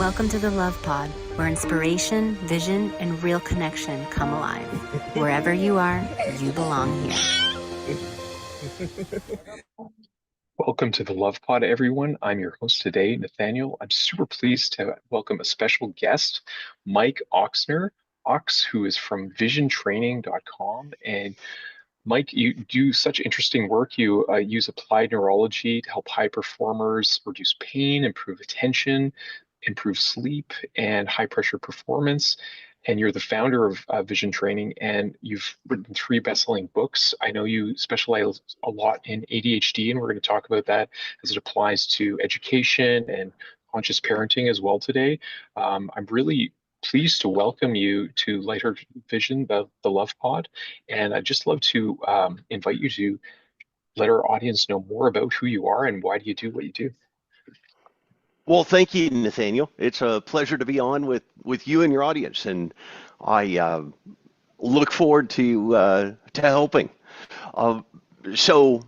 Welcome to the Love Pod, where inspiration, vision, and real connection come alive. Wherever you are, you belong here. Welcome to the Love Pod, everyone. I'm your host today, Nathaniel. I'm super pleased to welcome a special guest, Mike Ochsner, who is from visiontraining.com. And Mike, you do such interesting work. You use applied neurology to help high performers reduce pain, improve attention, improve sleep, and high pressure performance. And you're the founder of Vision Training, and you've written 3 best-selling books. I know you specialize a lot in ADHD, and we're going to talk about that as it applies to education and conscious parenting as well today. I'm really pleased to welcome you to Lighter Vision, the Love Pod, and I'd just love to invite you to let our audience know more about who you are and why do you do what you do. Well, thank you, Nathaniel. It's a pleasure to be on with you and your audience, and I look forward to helping. So,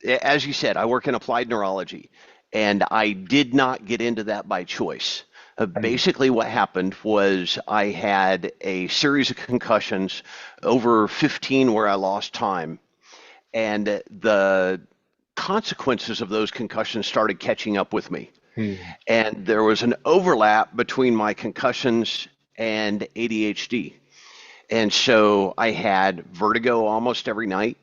as you said, I work in applied neurology, and I did not get into that by choice. Basically, what happened was I had a series of concussions, over 15 where I lost time, and the consequences of those concussions started catching up with me. And there was an overlap between my concussions and ADHD. And so I had vertigo almost every night.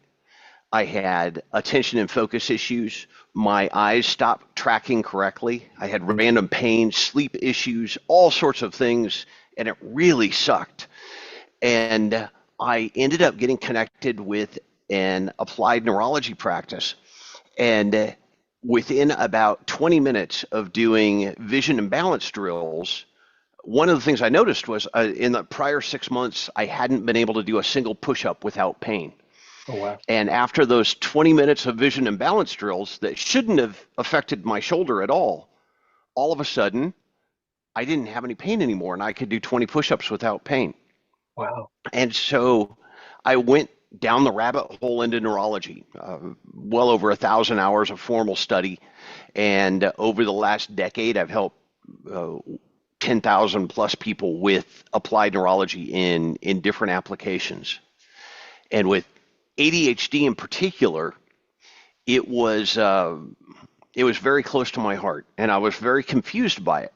I had attention and focus issues. My eyes stopped tracking correctly. I had random pain, sleep issues, all sorts of things, and it really sucked. And I ended up getting connected with an applied neurology practice. And within about 20 minutes of doing vision and balance drills, one of the things I noticed was in the prior 6 months, I hadn't been able to do a single push-up without pain. Oh, wow. And after those 20 minutes of vision and balance drills that shouldn't have affected my shoulder at all of a sudden, I didn't have any pain anymore, and I could do 20 push-ups without pain. Wow. And so I went down the rabbit hole into neurology, well over 1,000 hours of formal study. And over the last decade, I've helped 10,000 plus people with applied neurology in different applications. And with ADHD in particular, it was very close to my heart, and I was very confused by it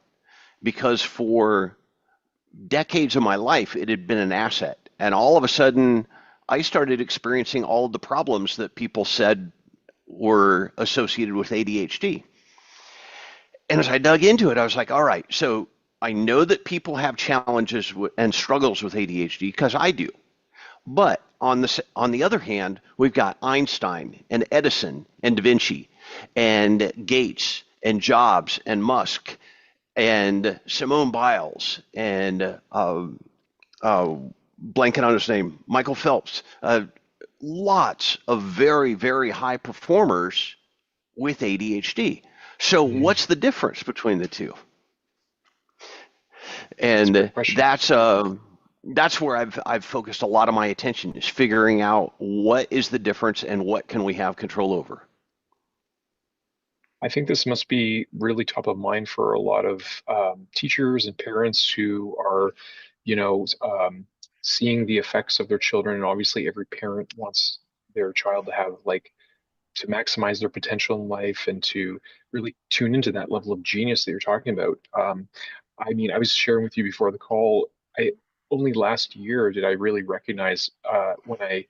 because for decades of my life, it had been an asset. And all of a sudden, I started experiencing all of the problems that people said were associated with ADHD. And as I dug into it, I was like, all right, so I know that people have challenges and struggles with ADHD because I do. But on the other hand, we've got Einstein and Edison and Da Vinci and Gates and Jobs and Musk and Simone Biles and blanking on his name, Michael Phelps, lots of very, very high performers with ADHD. So what's the difference between the two? And that's where I've focused a lot of my attention, is figuring out what is the difference and what can we have control over. I think this must be really top of mind for a lot of teachers and parents who are, seeing the effects of their children. And obviously, every parent wants their child to have to maximize their potential in life and to really tune into that level of genius that you're talking about. I was sharing with you before the call. Only last year did I really recognize when I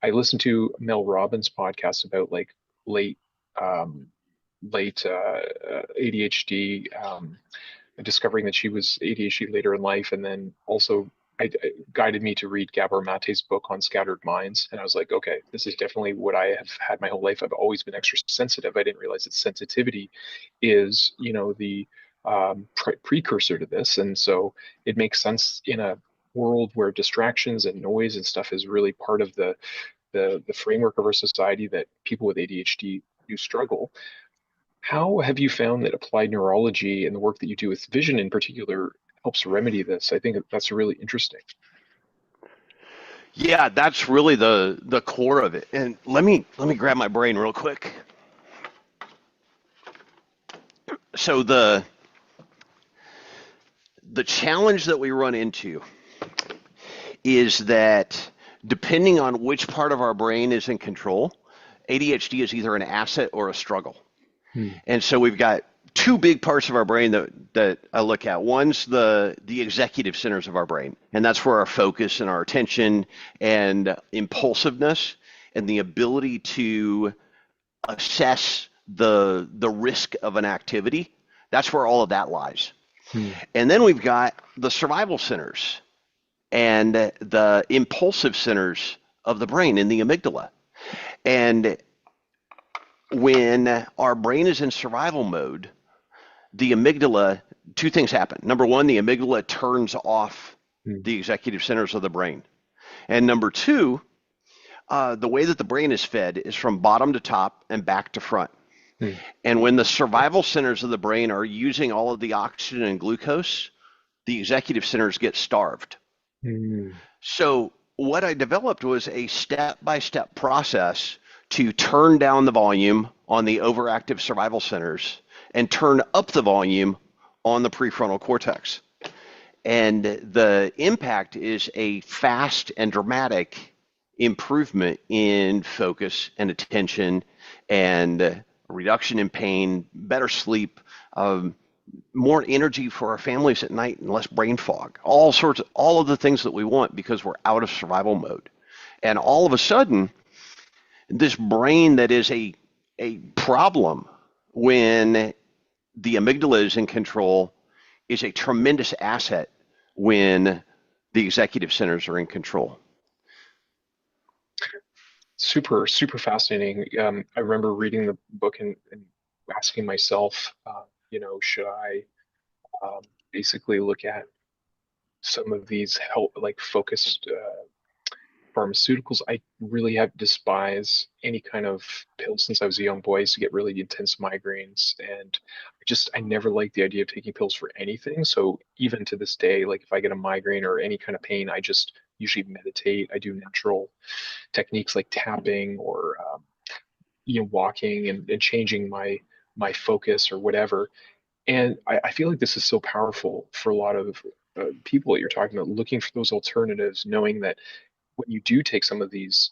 listened to Mel Robbins' podcast about late ADHD, discovering that she was ADHD later in life, and then also it guided me to read Gabor Mate's book on scattered minds, and I was like, okay, this is definitely what I have had my whole life. I've always been extra sensitive. I didn't realize that sensitivity is, the precursor to this, and so it makes sense in a world where distractions and noise and stuff is really part of the framework of our society that people with ADHD do struggle. How have you found that applied neurology and the work that you do with vision in particular helps remedy this? I think that's really interesting. Yeah, that's really the core of it. And let me grab my brain real quick. So the challenge that we run into is that depending on which part of our brain is in control, ADHD is either an asset or a struggle. And so we've got two big parts of our brain that I look at. One's the executive centers of our brain, and that's where our focus and our attention and impulsiveness and the ability to assess the risk of an activity, that's where all of that lies. And then we've got the survival centers and the impulsive centers of the brain in the amygdala. And when our brain is in survival mode, the amygdala, two things happen. Number one, the amygdala turns off the executive centers of the brain. And number two, the way that the brain is fed is from bottom to top and back to front. And when the survival centers of the brain are using all of the oxygen and glucose, the executive centers get starved. So what I developed was a step-by-step process to turn down the volume on the overactive survival centers and turn up the volume on the prefrontal cortex. And the impact is a fast and dramatic improvement in focus and attention and reduction in pain, better sleep, more energy for our families at night and less brain fog, all of the things that we want because we're out of survival mode. And all of a sudden, this brain that is a problem when the amygdala is in control is a tremendous asset when the executive centers are in control. Super, super fascinating. I remember reading the book and asking myself, should I basically look at some of these focused pharmaceuticals? I really have despised any kind of pill since I was a young boy. I used to get really intense migraines, and I never liked the idea of taking pills for anything. So even to this day, like if I get a migraine or any kind of pain, I just usually meditate. I do natural techniques like tapping or walking and changing my focus or whatever. And I feel like this is so powerful for a lot of people that you're talking about, looking for those alternatives, knowing that when you do take some of these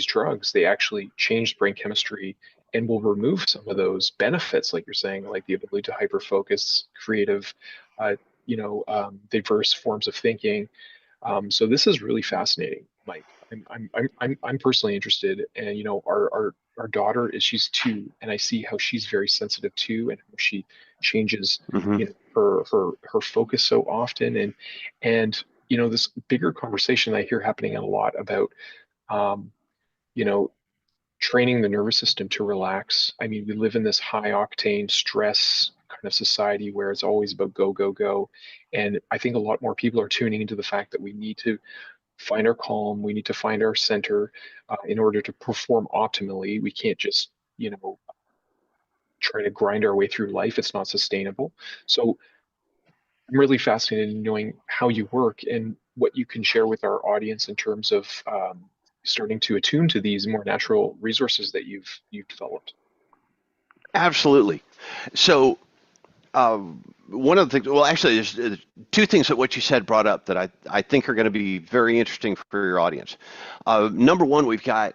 drugs, they actually change brain chemistry and will remove some of those benefits, like you're saying, like the ability to hyperfocus, creative, diverse forms of thinking. So this is really fascinating, Mike. I'm personally interested, and our daughter she's 2, and I see how she's very sensitive too, and how she changes, her focus so often, and this bigger conversation I hear happening a lot about, training the nervous system to relax. I mean, we live in this high octane stress kind of society where it's always about go, go, go. And I think a lot more people are tuning into the fact that we need to find our calm. We need to find our center in order to perform optimally. We can't just, try to grind our way through life. It's not sustainable. So I'm really fascinated in knowing how you work and what you can share with our audience in terms of starting to attune to these more natural resources that you've developed. Absolutely. So one of the things, well, actually, there's two things that what you said brought up that I think are going to be very interesting for your audience. Number one, we've got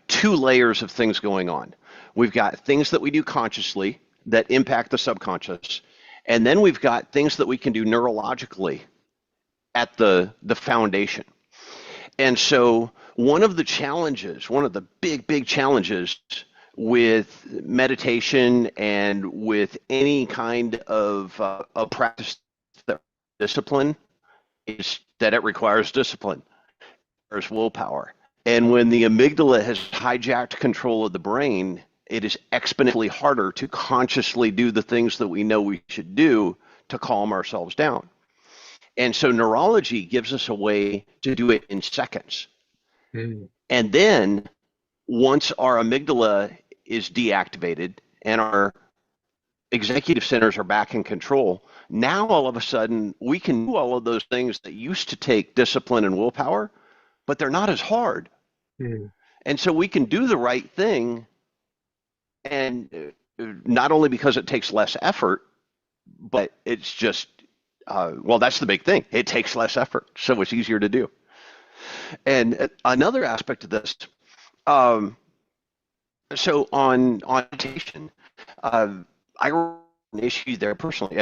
2 layers of things going on. We've got things that we do consciously that impact the subconscious, and then we've got things that we can do neurologically at the foundation. And so one of the big challenges with meditation and with any kind of a practice that discipline is that it requires discipline. There's willpower. And when the amygdala has hijacked control of the brain, it is exponentially harder to consciously do the things that we know we should do to calm ourselves down. And so neurology gives us a way to do it in seconds. And then once our amygdala is deactivated and our executive centers are back in control, now all of a sudden we can do all of those things that used to take discipline and willpower, but they're not as hard. And so we can do the right thing, and not only because it takes less effort, but it's just well, that's the big thing. It takes less effort, so it's easier to do. And another aspect of this, um, so on meditation, uh, I an issue there personally.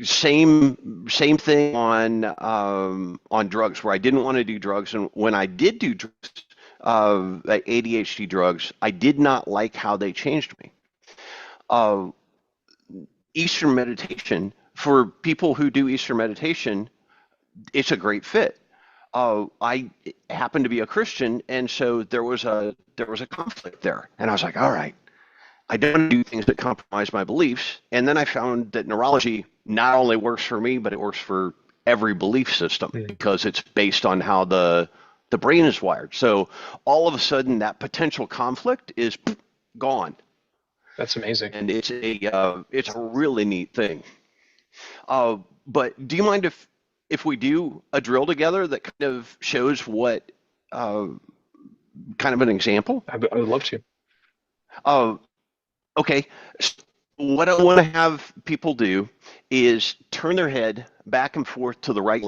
Same thing on drugs, where I didn't want to do drugs, and when I did do drugs, ADHD drugs, I did not like how they changed me. Uh, Eastern meditation, for people who do Eastern meditation, it's a great fit. I happen to be a Christian, and so there was a conflict there, and I was like, all right, I don't do things that compromise my beliefs. And then I found that neurology not only works for me, but it works for every belief system Mm. because it's based on how the brain is wired. So all of a sudden, that potential conflict is gone, That's amazing. and it's a really neat thing. Uh, but do you mind if we do a drill together that kind of shows what uh, kind of an example? I would love to. Uh, okay. What I want to have people do is turn their head back and forth to the right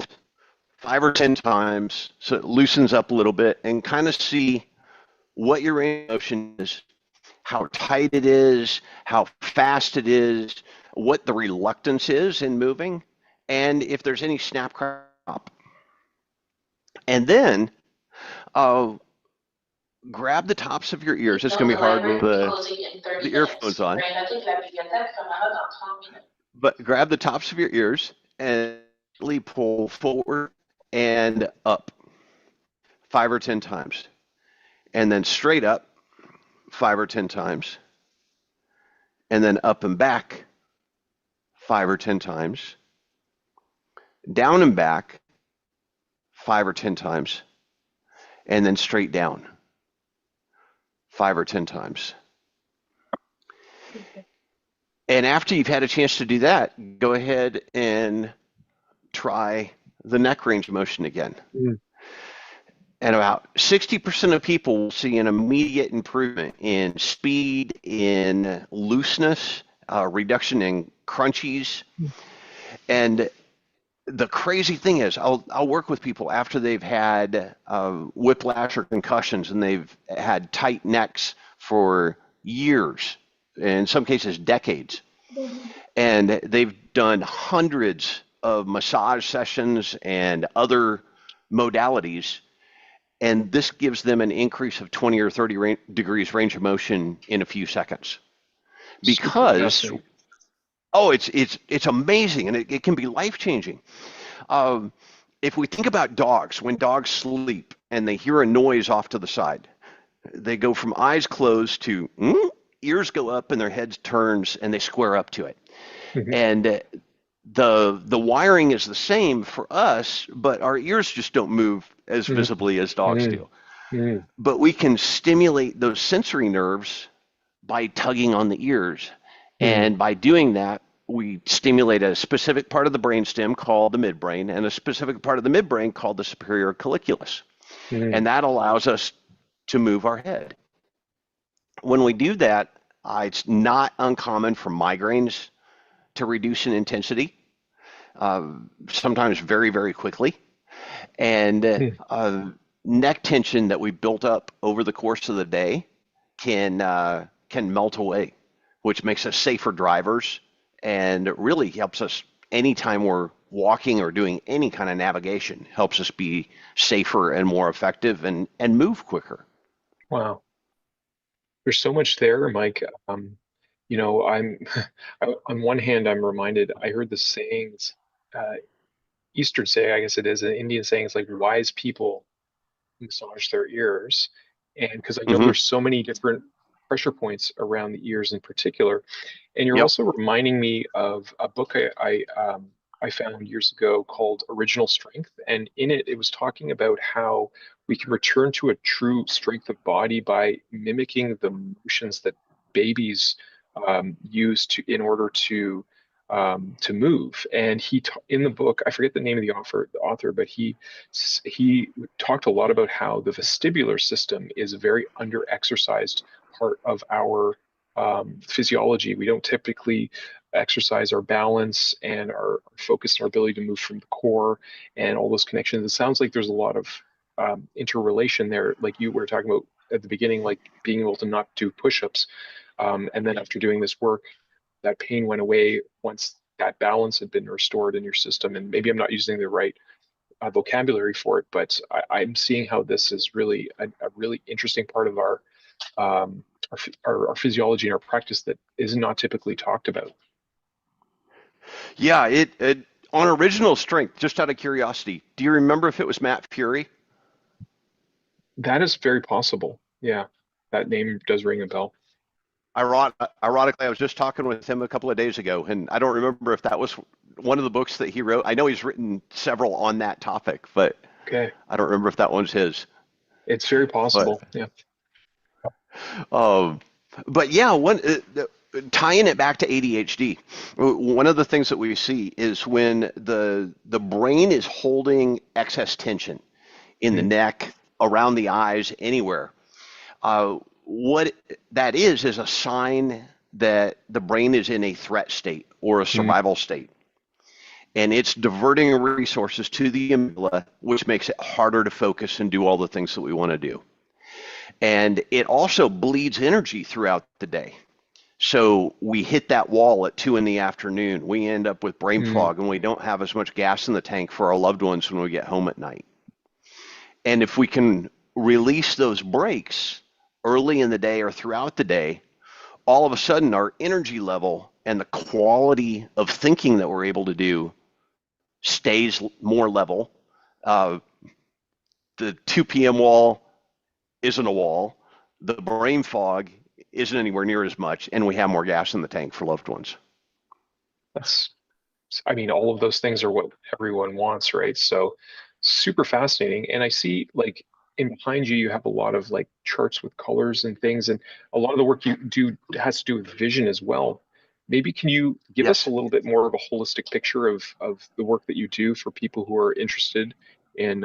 5 or 10 times so it loosens up a little bit and kind of see what your range of motion is, how tight it is, how fast it is, what the reluctance is in moving, and if there's any snap crop. And then uh, grab the tops of your ears. It's going to be hard with the earphones on, but grab the tops of your ears and pull forward and up 5 or 10 times, and then straight up 5 or 10 times, and then up and back 5 or 10 times, down and back 5 or 10 times, and then straight down 5 or 10 times. And after you've had a chance to do that, go ahead and try the neck range of motion again. Mm. And about 60% of people will see an immediate improvement in speed, in looseness, reduction in crunchies. And the crazy thing is, I'll work with people after they've had whiplash or concussions, and they've had tight necks for years, in some cases decades, and they've done hundreds of massage sessions and other modalities, and this gives them an increase of 20 or 30 degrees range of motion in a few seconds. Super Because fascinating. it's amazing, and it can be life changing. If we think about dogs, when dogs sleep and they hear a noise off to the side, they go from eyes closed to ears go up and their head turns and they square up to it. Mhm. And the wiring is the same for us, but our ears just don't move as Mm. visibly as dogs Mm. do. Mm. But we can stimulate those sensory nerves by tugging on the ears. And by doing that, we stimulate a specific part of the brainstem called the midbrain and a specific part of the midbrain called the superior colliculus. Mm. And that allows us to move our head. When we do that, it's not uncommon for migraines to reduce in intensity, sometimes very, very quickly. And Mm. neck tension that we built up over the course of the day can melt away, which makes us safer drivers and really helps us anytime we're walking or doing any kind of navigation, helps us be safer and more effective and move quicker. Wow. There's so much there, Mike. I'm on one hand, I'm reminded, I heard the sayings, uh, Eastern saying, I guess it is, an Indian saying, it's like wise people massage their ears. And because I know Hmm. there's so many different pressure points around the ears in particular. And you're Yep. also reminding me of a book I found years ago called Original Strength. And in it, it was talking about how we can return to a true strength of body by mimicking the motions that babies use in order to move. And in the book, I forget the name of the author, but he talked a lot about how the vestibular system is a very under-exercised part of our physiology. We don't typically exercise our balance and our focus and our ability to move from the core and all those connections. It sounds like there's a lot of interrelation there, like you were talking about at the beginning, like being able to not do push-ups. And then after doing this work, that pain went away once that balance had been restored in your system. And maybe I'm not using the right vocabulary for it, but I'm seeing how this is really a really interesting part of um, our physiology and our practice that is not typically talked about. Yeah, it on original strength, just out of curiosity, do you remember if it was Matt Fury? That is very possible. Yeah, that name does ring a bell. Ironically, I was just talking with him a couple of days ago, and I don't remember if that was one of the books that he wrote. I know he's written several on that topic, but Okay, I don't remember if that one's his. it's very But possible. Yeah. um, but yeah, tying it back to ADHD, one of the things that we see is when the brain is holding excess tension in the Mm, neck, around the eyes, anywhere. What that is a sign that the brain is in a threat state or a mm, survival state. And it's diverting resources to the amygdala, which makes it harder to focus and do all the things that we want to do. And it also bleeds energy throughout the day. So we hit that wall at 2 in the afternoon. We end up with brain mm, fog and we don't have as much gas in the tank for our loved ones when we get home at night. And if we can release those breaks early in the day or throughout the day, all of a sudden our energy level and the quality of thinking that we're able to do stays more level. Uh, the 2 p.m. wall isn't a wall. The brain fog isn't anywhere near as much, and we have more gas in the tank for loved ones. that's, I mean, all of those things are what everyone wants, right? So super fascinating. And I see like in behind you, you have a lot of like charts with colors and things, and a lot of the work you do has to do with vision as well. Maybe can you give us a Yes. little bit more of a holistic picture of the work that you do for people who are interested in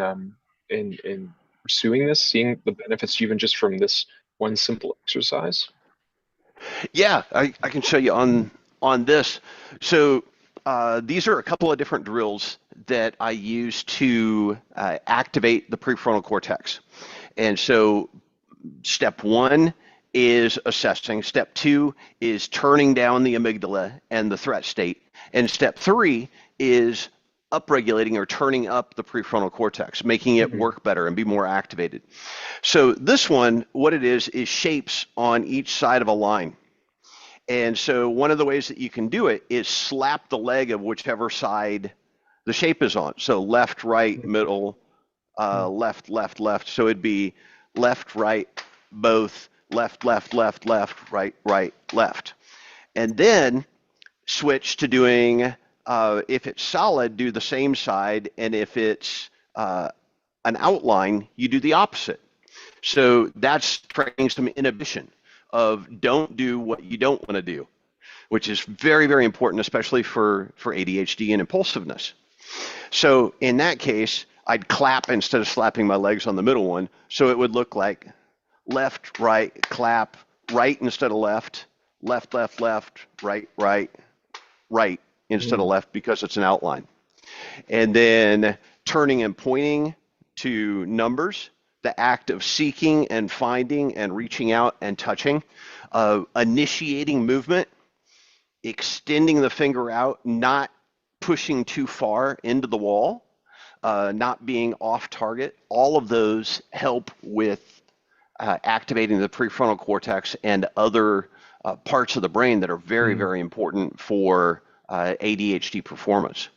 in pursuing this, seeing the benefits even just from this one simple exercise? Yeah, I can show you on this. So these are a couple of different drills that I use to activate the prefrontal cortex. And so step one is assessing. Step two is turning down the amygdala and the threat state. And step three is upregulating or turning up the prefrontal cortex, making it Hmm. work better and be more activated. So this one, what it is shapes on each side of a line. And so one of the ways that you can do it is slap the leg of whichever side the shape is on. So left, right, middle, left, left, left. So it'd be left, right, both, left, left, left, left, right, right, left. And then switch to doing, if it's solid, do the same side. And if it's an outline, you do the opposite. So that's training some inhibition of don't do what you don't want to do, which is very, very important, especially for ADHD and impulsiveness. So in that case, I'd clap instead of slapping my legs on the middle one. So it would look like left, right, clap, right instead of left, left, left, left, right, right, right instead of Mm, left because it's an outline. And then turning and pointing to numbers, the act of seeking and finding and reaching out and touching, initiating movement, extending the finger out, not pushing too far into the wall, not being off target. All of those help with activating the prefrontal cortex and other parts of the brain that are very, mm, very important for ADHD performance.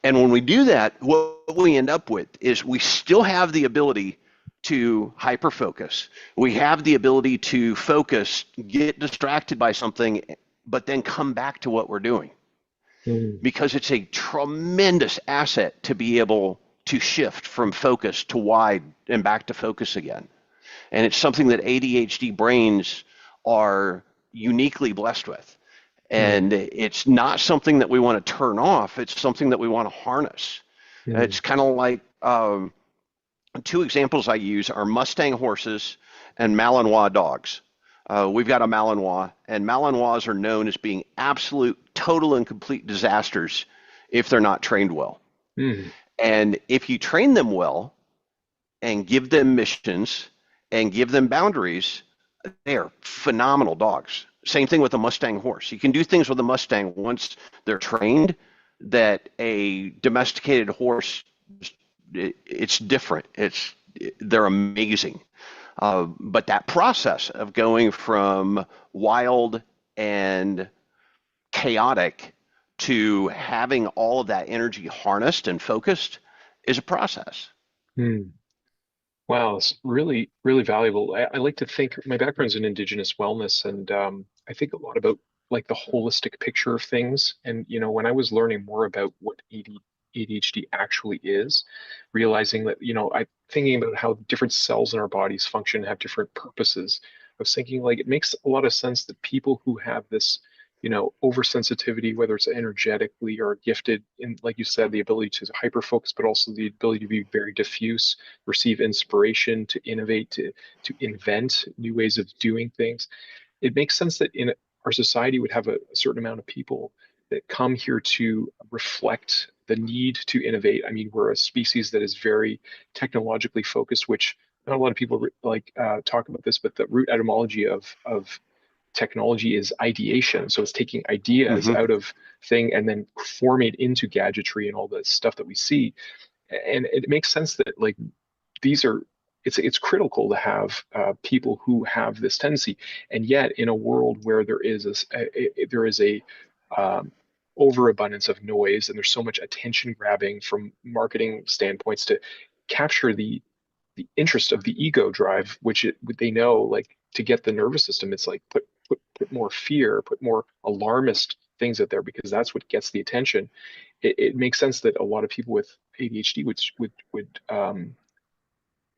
And when we do that, what we end up with is we still have the ability to hyperfocus. We have the ability to focus, get distracted by something, but then come back to what we're doing. mm, Because it's a tremendous asset to be able to shift from focus to wide and back to focus again. And it's something that ADHD brains are uniquely blessed with. mm, And it's not something that we want to turn off. It's something that we want to harness. mm, It's kind of like two examples I use are Mustang horses and Malinois dogs. We've got a Malinois, and Malinois are known as being absolute, total, and complete disasters if they're not trained well. Mm. And if you train them well and give them missions and give them boundaries, they are phenomenal dogs. Same thing with a Mustang horse. You can do things with a Mustang once they're trained that a domesticated horse, it's different. They're amazing. But that process of going from wild and chaotic to having all of that energy harnessed and focused is a process. Mm. Wow, it's really, really valuable. I like to think my background's in Indigenous wellness, and I think a lot about like the holistic picture of things. And when I was learning more about what ADHD actually is, realizing that I thinking about how different cells in our bodies function, have different purposes. I was thinking like it makes a lot of sense that people who have this oversensitivity, whether it's energetically or gifted in, like you said, the ability to hyper focus, but also the ability to be very diffuse, receive inspiration, to innovate, to invent new ways of doing things. It makes sense that in our society would have a certain amount of people that come here to reflect the need to innovate. I mean, we're a species that is very technologically focused, which not a lot of people like talk about this, but the root etymology of technology is ideation. So it's taking ideas Hmm. out of thing and then form it into gadgetry and all the stuff that we see. And it makes sense that like these are it's critical to have people who have this tendency. And yet in a world where there is a overabundance of noise and there's so much attention grabbing from marketing standpoints to capture the interest of the ego drive, which they know, like to get the nervous system, it's like put more fear, put more alarmist things out there because that's what gets the attention. It makes sense that a lot of people with ADHD would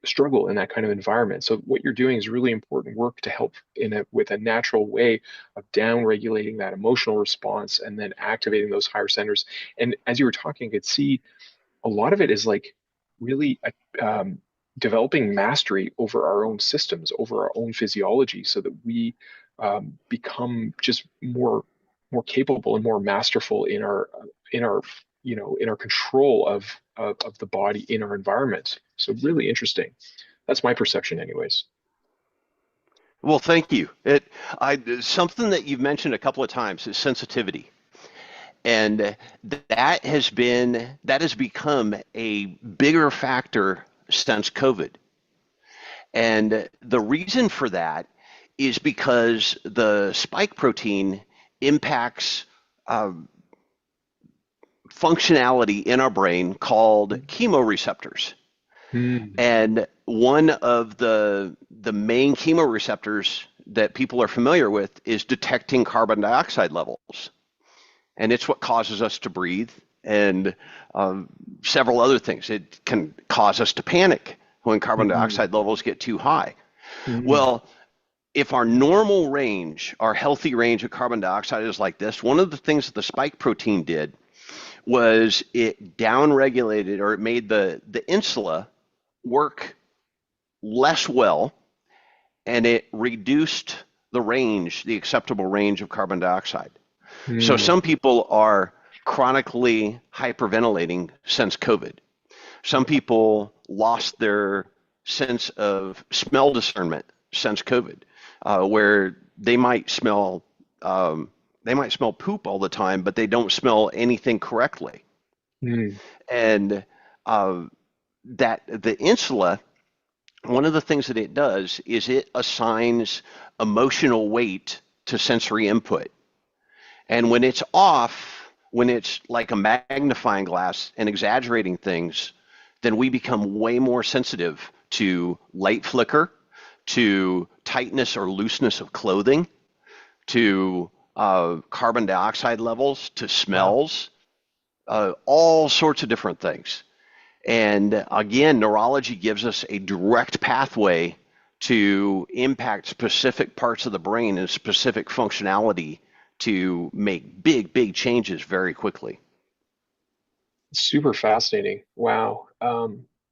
struggle in that kind of environment. So what you're doing is really important work to help with a natural way of down regulating that emotional response and then activating those higher centers. And as you were talking, I could see a lot of it is like really developing mastery over our own systems, over our own physiology, so that we become just more capable and more masterful in our in our control of the body in our environment. So really interesting. That's my perception, anyways. Well, thank you. Something that you've mentioned a couple of times is sensitivity. And that has become a bigger factor since COVID. And the reason for that is because the spike protein impacts functionality in our brain called chemoreceptors. Mm. And one of the main chemoreceptors that people are familiar with is detecting carbon dioxide levels. And it's what causes us to breathe and several other things. It can cause us to panic when carbon Mm. dioxide levels get too high. Mm. Well, if our normal range, our healthy range of carbon dioxide is like this, one of the things that the spike protein did was it downregulated, or it made the insula work less well, and it reduced the acceptable range of carbon dioxide. So Mm. some people are chronically hyperventilating since COVID. Some Yeah. people lost their sense of smell discernment since COVID, where they might smell poop all the time, but they don't smell anything correctly. Mm. And uh, that the insula, one of the things that it does is it assigns emotional weight to sensory input. And when it's off, when it's like a magnifying glass and exaggerating things, then we become way more sensitive to light flicker, to tightness or looseness of clothing, to carbon dioxide levels, to Wow. smells, all sorts of different things. And again, neurology gives us a direct pathway to impact specific parts of the brain and specific functionality to make big, big changes very quickly. Super fascinating. Wow.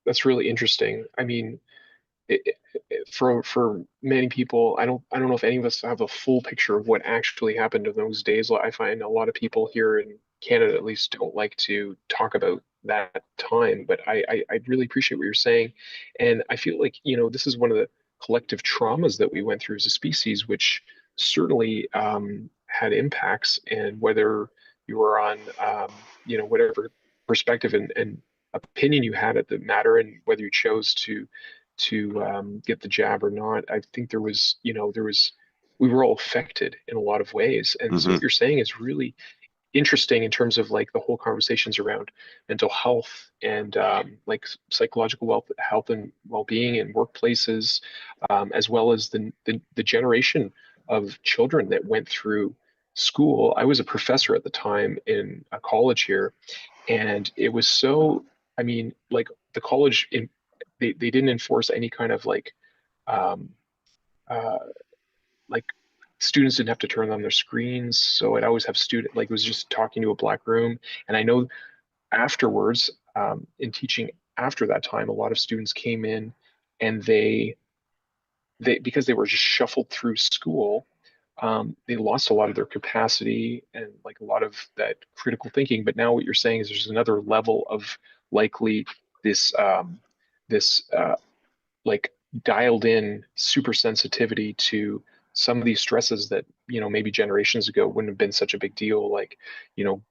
That's really interesting. I mean, for many people, I don't know if any of us have a full picture of what actually happened in those days. I find a lot of people here in Canada, at least, don't like to talk about that time. But I really appreciate what you're saying, and I feel like, this is one of the collective traumas that we went through as a species, which certainly had impacts. And whether you were on, whatever perspective and opinion you had at the matter, and whether you chose to get the jab or not, I think we were all affected in a lot of ways. And so Hmm. what you're saying is really interesting in terms of like the whole conversations around mental health and like psychological health and well-being in workplaces, as well as the generation of children that went through school. I was a professor at the time in a college here, and it was so, I mean, like the college they didn't enforce any kind of um, uh, like students didn't have to turn on their screens. So I'd always have it was just talking to a black room. And I know afterwards, in teaching after that time, a lot of students came in, and they because they were just shuffled through school, they lost a lot of their capacity and like a lot of that critical thinking. But now what you're saying is there's another level of likely this like dialed in super sensitivity to some of these stresses that, maybe generations ago wouldn't have been such a big deal, like, you know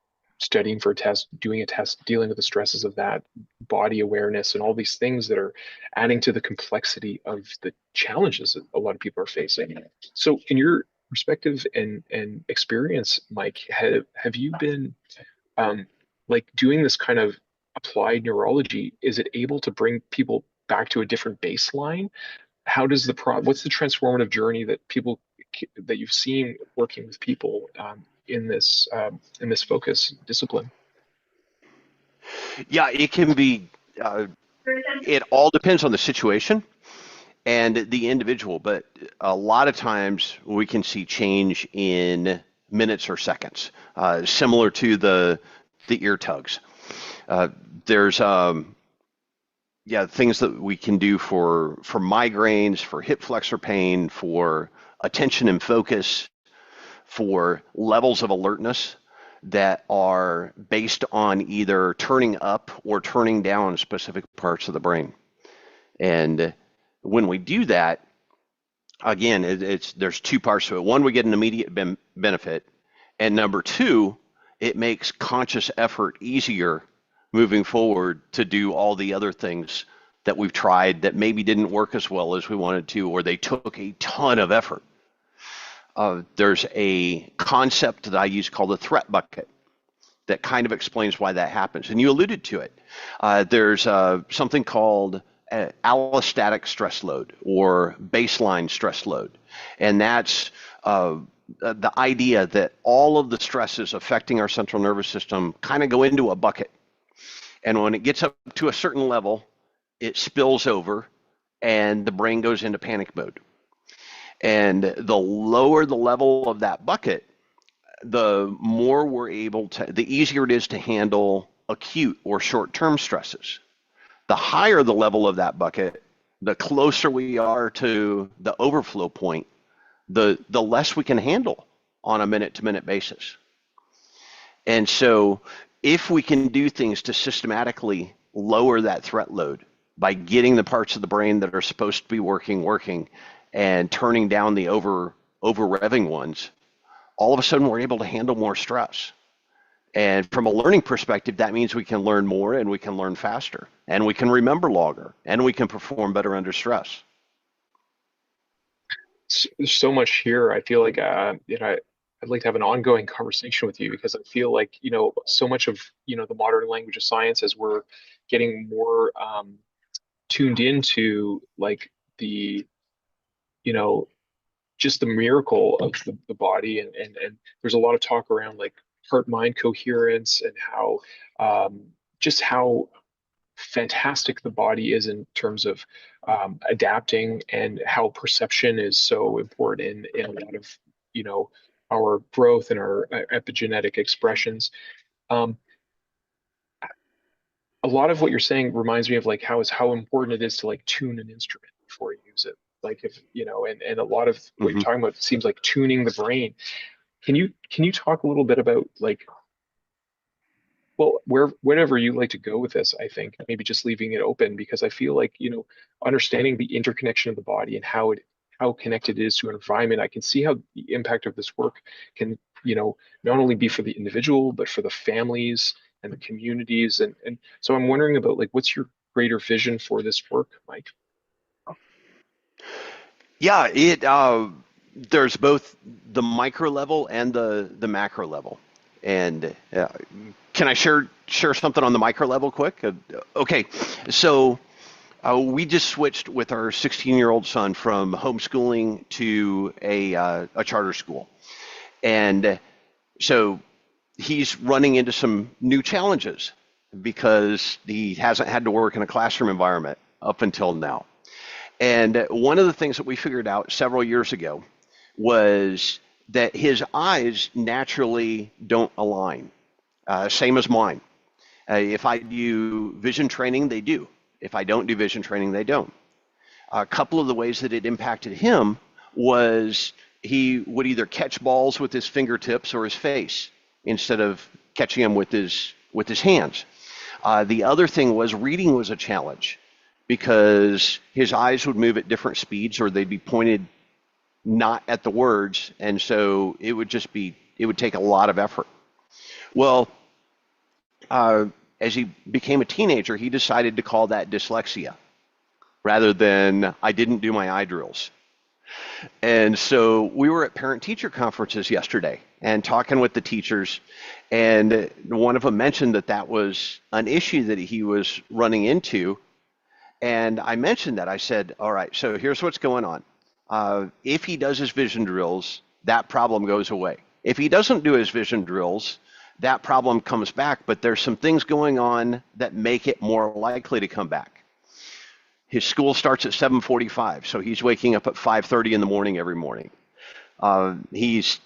studying for a test, doing a test, dealing with the stresses of that, body awareness, and all these things that are adding to the complexity of the challenges that a lot of people are facing. So in your perspective and experience, Mike, have you been um, like doing this kind of applied neurology? Is it able to bring people back to a different baseline? What's the transformative journey that you've seen working with people in this focus discipline? Yeah, it can be. It all depends on the situation and the individual, but a lot of times we can see change in minutes or seconds, similar to the ear tugs. Uh, there's yeah, things that we can do for migraines, for hip flexor pain, for attention and focus, for levels of alertness that are based on either turning up or turning down specific parts of the brain. And when we do that, again, there's two parts to it. One, we get an immediate benefit, and number two, it makes conscious effort easier moving forward to do all the other things that we've tried that maybe didn't work as well as we wanted to, or they took a ton of effort. There's a concept that I use called the threat bucket that kind of explains why that happens. And you alluded to it. There's something called allostatic stress load or baseline stress load. And that's the idea that all of the stresses affecting our central nervous system kind of go into a bucket. And when it gets up to a certain level, it spills over and the brain goes into panic mode. And the lower the level of that bucket, the more we're able to, the easier it is to handle acute or short-term stresses. The higher the level of that bucket, the closer we are to the overflow point, the less we can handle on a minute-to-minute basis. And so if we can do things to systematically lower that threat load by getting the parts of the brain that are supposed to be working, and turning down the over revving ones, all of a sudden we're able to handle more stress. And from a learning perspective, that means we can learn more and we can learn faster and we can remember longer and we can perform better under stress. There's so much here. I feel like I'd like to have an ongoing conversation with you, because I feel like, so much of, the modern language of science, as we're getting more tuned into like the you know just the miracle of the body, and there's a lot of talk around like heart mind coherence, and how just how fantastic the body is in terms of adapting, and how perception is so important in a lot of our growth and our epigenetic expressions. um, a lot of what you're saying reminds me of like how important it is to like tune an instrument. before you use it. Like if, and a lot of what you're Hmm. talking about seems like tuning the brain. Can you talk a little bit about like, well, wherever you like to go with this, I think maybe just leaving it open, because I feel like, understanding the interconnection of the body and how connected it is to an environment, I can see how the impact of this work can, not only be for the individual, but for the families and the communities. And so I'm wondering about like, what's your greater vision for this work, Mike? Yeah, there's both the micro level and the macro level. And can I share something on the micro level quick? Okay, so we just switched with our 16-year-old son from homeschooling to a charter school, and so he's running into some new challenges because he hasn't had to work in a classroom environment up until now. And one of the things that we figured out several years ago was that his eyes naturally don't align, same as mine. If I do vision training, they do. If I don't do vision training, they don't. A couple of the ways that it impacted him was he would either catch balls with his fingertips or his face instead of catching them with his hands. The other thing was reading was a challenge because his eyes would move at different speeds or they'd be pointed not at the words, and so it would take a lot of effort. Well, as he became a teenager, he decided to call that dyslexia rather than I didn't do my eye drills. And so we were at parent-teacher conferences yesterday and talking with the teachers, and one of them mentioned that that was an issue that he was running into. And I mentioned that. I said, all right, so here's what's going on. If he does his vision drills, that problem goes away. If he doesn't do his vision drills, that problem comes back, but there's some things going on that make it more likely to come back. His school starts at 7:45, so he's waking up at 5:30 in the morning every morning. He's,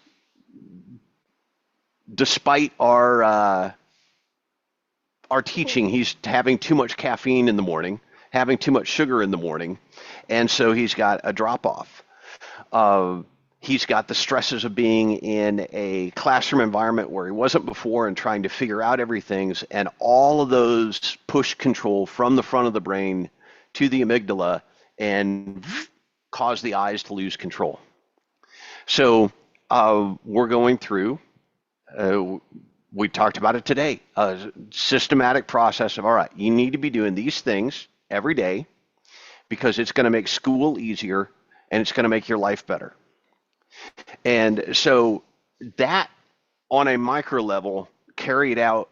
despite our teaching, he's having too much caffeine in the morning, having too much sugar in the morning, and so he's got a drop-off. He's got the stresses of being in a classroom environment where he wasn't before and trying to figure out everything, and all of those push control from the front of the brain to the amygdala and cause the eyes to lose control. So we're going through, we talked about it today, a systematic process of, all right, you need to be doing these things every day because it's going to make school easier and it's going to make your life better. And so that on a micro level carried out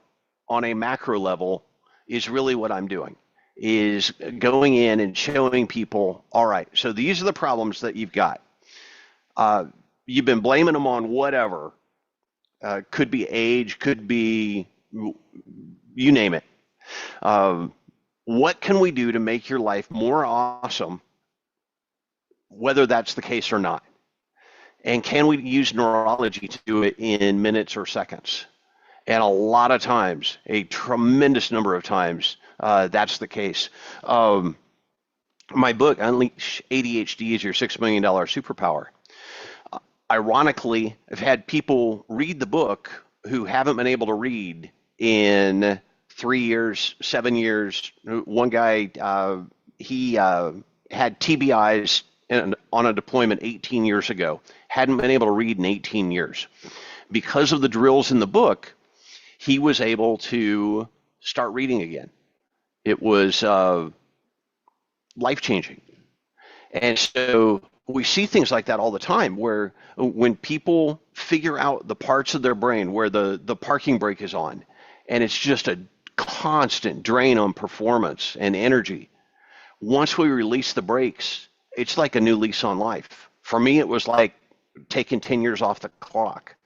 on a macro level is really what I'm doing, is going in and showing people, all right, so these are the problems that you've got. You've been blaming them on whatever. Could be age, could be, you name it. What can we do to make your life more awesome, whether that's the case or not? And can we use neurology to do it in minutes or seconds? And a lot of times, a tremendous number of times, that's the case. My book, Unleash ADHD is Your $6 Million Superpower. Ironically, I've had people read the book who haven't been able to read in 3 years, 7 years. One guy, he had TBIs on a deployment 18 years ago, hadn't been able to read in 18 years. Because of the drills in the book, he was able to start reading again. It was life-changing. And so we see things like that all the time where when people figure out the parts of their brain where the parking brake is on, and it's just a constant drain on performance and energy, once we release the brakes, it's like a new lease on life. For me, it was like taking 10 years off the clock.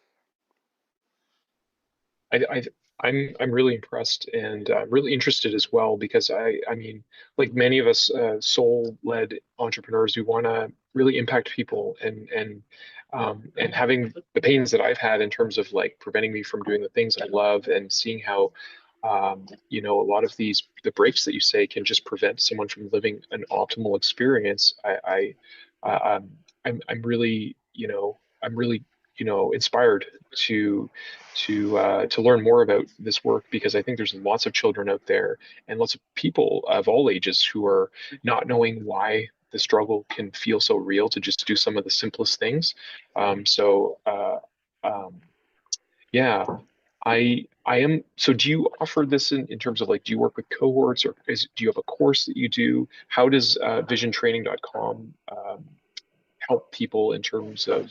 I'm really impressed and really interested as well, because I mean, like many of us soul-led entrepreneurs, we want to really impact people, and having the pains that I've had in terms of like preventing me from doing the things I love and seeing how A lot of the breaks that you say can just prevent someone from living an optimal experience. I I'm really, I'm really, inspired to to learn more about this work, because I think there's lots of children out there and lots of people of all ages who are not knowing why the struggle can feel so real to just do some of the simplest things. So um, yeah, I am. So do you offer this in terms of like, do you work with cohorts, or do you have a course that you do? How does visiontraining.com help people in terms of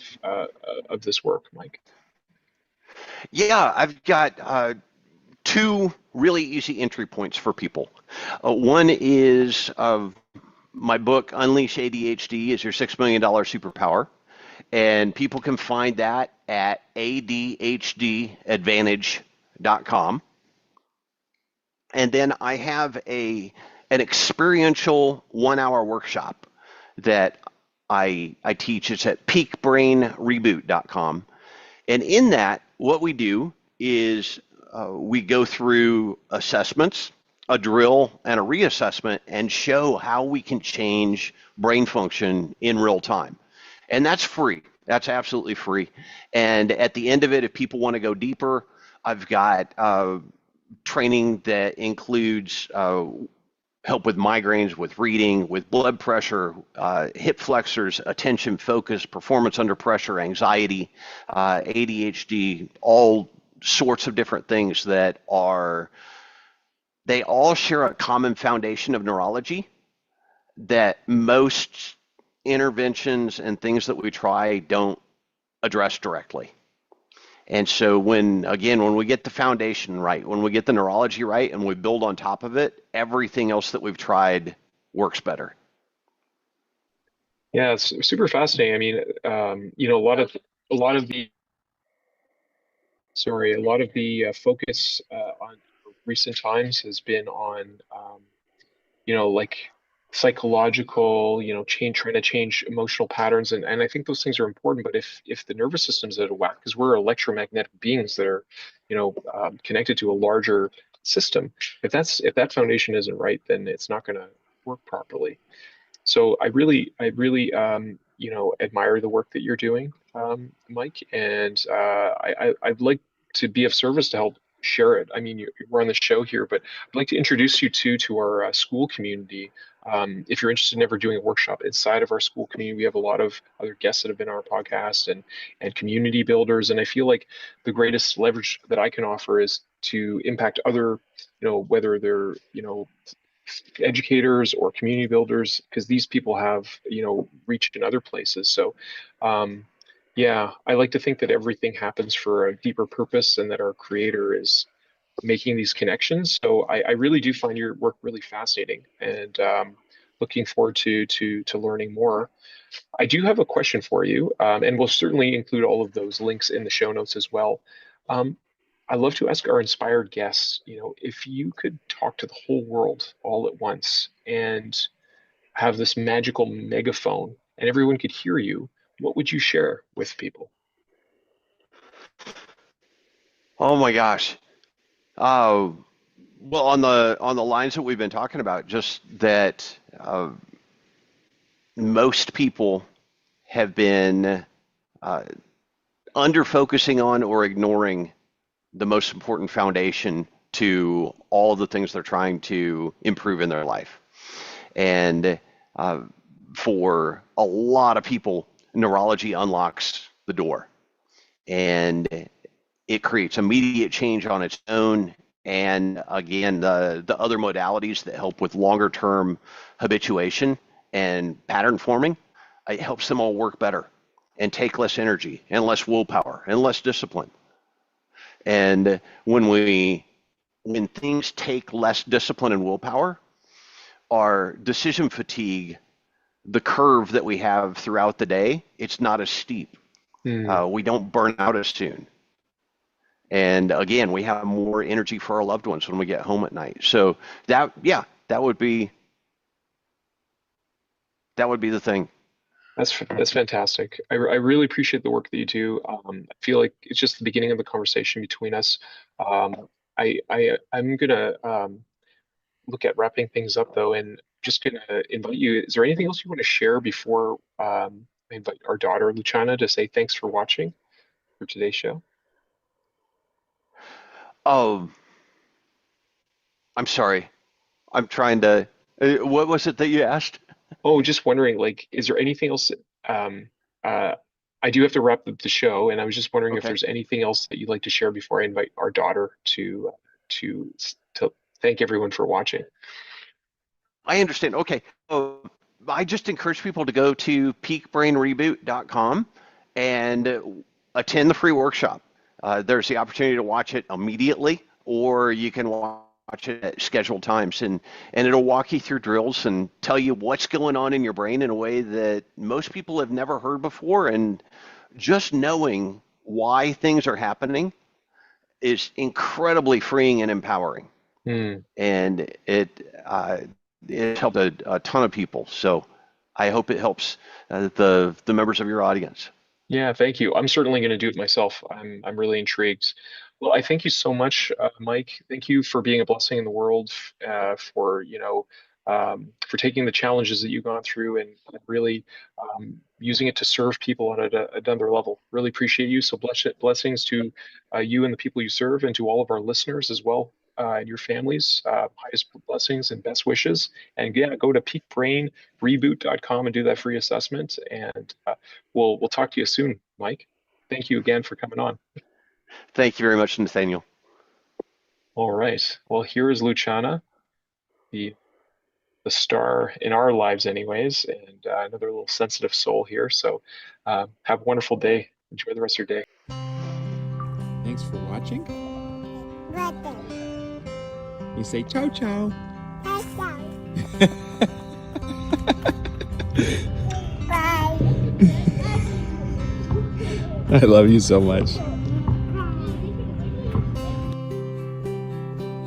this work, Mike? Yeah, I've got two really easy entry points for people. One is my book, Unleash ADHD is Your $6 Million Superpower. And people can find that at ADHDadvantage.com. And then I have an experiential 1 hour workshop that I teach. It's at peakbrainreboot.com. And in that, what we do is we go through assessments, a drill, and a reassessment, and show how we can change brain function in real time. And that's free. That's absolutely free. And at the end of it, if people want to go deeper, I've got training that includes help with migraines, with reading, with blood pressure, hip flexors, attention, focus, performance under pressure, anxiety, ADHD, all sorts of different things that they all share a common foundation of neurology that most interventions and things that we try don't address directly. And so when we get the foundation right, when we get the neurology right and we build on top of it, everything else that we've tried works better. Yeah, it's super fascinating. I mean, a lot of the sorry, a lot of the focus on recent times has been on like psychological, trying to change emotional patterns, and I think those things are important. But if the nervous system's out of whack, because we're electromagnetic beings that are, connected to a larger system, if that foundation isn't right, then it's not going to work properly. So I really admire the work that you're doing, Mike, and I'd like to be of service to help share it. I mean, we're on the show here, but I'd like to introduce you to our school community. If you're interested in ever doing a workshop inside of our school community, we have a lot of other guests that have been on our podcast and community builders. And I feel like the greatest leverage that I can offer is to impact other, whether they're, educators or community builders, because these people have reached in other places. So yeah, I like to think that everything happens for a deeper purpose, and that our creator is making these connections. So I really do find your work really fascinating, and looking forward to learning more. I do have a question for you, and we'll certainly include all of those links in the show notes as well. Um, I love to ask our inspired guests, if you could talk to the whole world all at once and have this magical megaphone and everyone could hear you, what would you share with people? Oh my gosh. Uh, well, on the lines that we've been talking about, just that most people have been uh, under focusing on or ignoring the most important foundation to all the things they're trying to improve in their life. And uh, for a lot of people, neurology unlocks the door, and it creates immediate change on its own. And again, the other modalities that help with longer term habituation and pattern forming, it helps them all work better and take less energy and less willpower and less discipline. And when things take less discipline and willpower, our decision fatigue, the curve that we have throughout the day, it's not as steep. Hmm. We don't burn out as soon. And again, we have more energy for our loved ones when we get home at night. So that would be the thing. That's fantastic. I really appreciate the work that you do. I feel like it's just the beginning of the conversation between us. Um, I'm gonna look at wrapping things up though, and just gonna invite you. Is there anything else you want to share before I invite our daughter Luciana to say thanks for watching for today's show? Oh, I'm sorry. I'm trying to. What was it that you asked? Oh, just wondering, like, is there anything else? Um, uh, I do have to wrap up the show, and I was just wondering if Okay. there's anything else that you'd like to share before I invite our daughter to to thank everyone for watching. I understand. Okay. I just encourage people to go to peakbrainreboot.com and attend the free workshop. There's the opportunity to watch it immediately, or you can watch it at scheduled times, and it'll walk you through drills and tell you what's going on in your brain in a way that most people have never heard before. And just knowing why things are happening is incredibly freeing and empowering. Hmm. And it helped a ton of people. So I hope it helps the members of your audience. Yeah, thank you. I'm certainly going to do it myself. I'm really intrigued. Well, I thank you so much, Mike. Thank you for being a blessing in the world, for for taking the challenges that you've gone through and really using it to serve people on another level. Really appreciate you. So blessings to you and the people you serve, and to all of our listeners as well, and your families. Highest blessings and best wishes. And yeah, go to peakbrainreboot.com and do that free assessment. And we'll talk to you soon, Mike. Thank you again for coming on. Thank you very much, Nathaniel. All right. Well, here is Luciana, the star in our lives, anyways, and another little sensitive soul here. So have a wonderful day. Enjoy the rest of your day. Thanks for watching. You say ciao ciao. Bye. I love you so much.